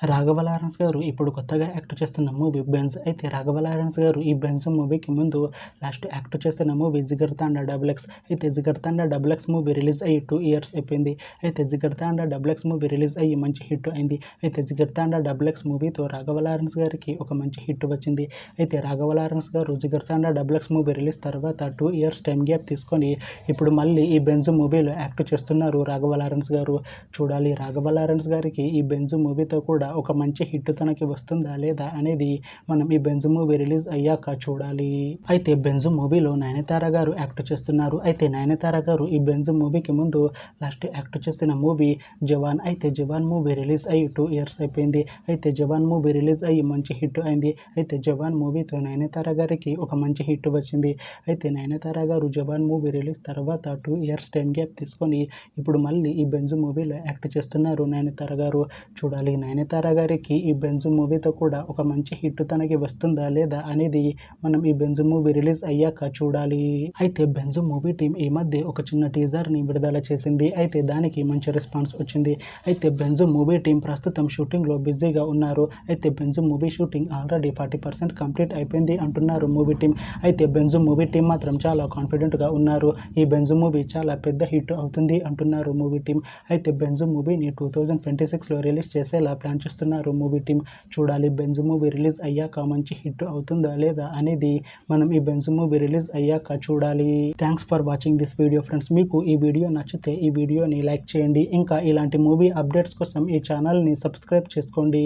Raghava Lawrence గారు ఇప్పుడు కొత్తగా యాక్ట్ చేస్తున్న మూవీ బెన్స్. అయితే రాఘవ లారెన్స్ గారు ఈ బెన్స్ మూవీకి ముందు లాస్ట్ యాక్ట్ చేస్తున్న మూవీ జిగర్తాండా డబుల్ ఎక్స్. అయితే Jigarthanda double X movie release అయ్యి 2 ఇయర్స్ అయిపోయింది. అయితే Jigarthanda double X movie release అయ్యి మంచి హిట్ అయింది. అయితే జిగర్తాండా డబుల్ ఎక్స్ మూవీతో రాఘవ లారెన్స్ గారికి ఒక మంచి హిట్ వచ్చింది. అయితే రాఘవ లారెన్స్ గారు Jigarthanda double X movie release తర్వాత 2 ఇయర్స్ టైం గ్యాప్ తీసుకొని ఇప్పుడు మళ్ళీ ఈ బెన్స్ మూవీలో యాక్ట్ చేస్తున్నారు రాఘవ లారెన్స్ గారు. చూడాలి రాఘవ లారెన్స్ గారికి ఈ బెన్స్ మూవీతో కూడా ఒక మంచి హిట్ తనకి వస్తుందా లేదా అనేది మనం ఈ బెన్స్ మూవీ రిలీజ్ అయ్యాక చూడాలి. అయితే బెన్స్ మూవీలో నయనతార గారు యాక్ట్ చేస్తున్నారు. అయితే నయనతార గారు ఈ బెన్స్ మూవీకి ముందు లాస్ట్ యాక్ట్ చేసిన మూవీ జవాన్. అయితే జవాన్ మూవీ రిలీజ్ అయ్యి 2 ఇయర్స్ అయిపోయింది. అయితే జవాన్ మూవీ రిలీజ్ అయ్యి మంచి హిట్ అయింది. అయితే జవాన్ మూవీతో నయనతార గారికి ఒక మంచి హిట్ వచ్చింది. అయితే నయనతార గారు జవాన్ మూవీ రిలీజ్ తర్వాత 2 ఇయర్స్ టైం గ్యాప్ తీసుకొని ఇప్పుడు మళ్ళీ ఈ బెన్స్ మూవీలో యాక్ట్ చేస్తున్నారు నయనతార గారు. చూడాలి నయనతార గారికి ఈ బెన్స్ మూవీతో కూడా ఒక మంచి హిట్ తనకి వస్తుందా లేదా అనేది మనం ఈ బెన్స్ మూవీ రిలీజ్ అయ్యాక చూడాలి. అయితే బెన్స్ మూవీ టీం ఈ మధ్య ఒక చిన్న టీజర్ ని విడుదల చేసింది. అయితే దానికి మంచి రెస్పాన్స్ వచ్చింది. అయితే బెన్స్ మూవీ టీం ప్రస్తుతం షూటింగ్ లో బిజీగా ఉన్నారు. అయితే Benz movie shooting already 40% complete అయిపోయింది అంటున్నారు మూవీ టీం. అయితే బెన్స్ మూవీ టీం మాత్రం చాలా కాన్ఫిడెంట్ గా ఉన్నారు. ఈ బెన్స్ మూవీ చాలా పెద్ద హిట్ అవుతుంది అంటున్నారు మూవీ టీం. అయితే బెన్స్ మూవీని 2026లో రిలీజ్ చేసేలా ప్లాన్ చేస్తున్నారు మూవీ టీం. చూడాలి బెన్స్ మూవీ రిలీజ్ అయ్యాక మంచి హిట్ అవుతుందా లేదా అనేది మనం ఈ బెన్స్ మూవీ రిలీజ్ అయ్యాక చూడాలి. Thanks for watching this video friends. మీకు ఈ వీడియో నచ్చితే ఈ వీడియోని లైక్ చేయండి. ఇంకా ఇలాంటి మూవీ అప్డేట్స్ కోసం ఈ ఛానల్ని సబ్స్క్రైబ్ చేసుకోండి.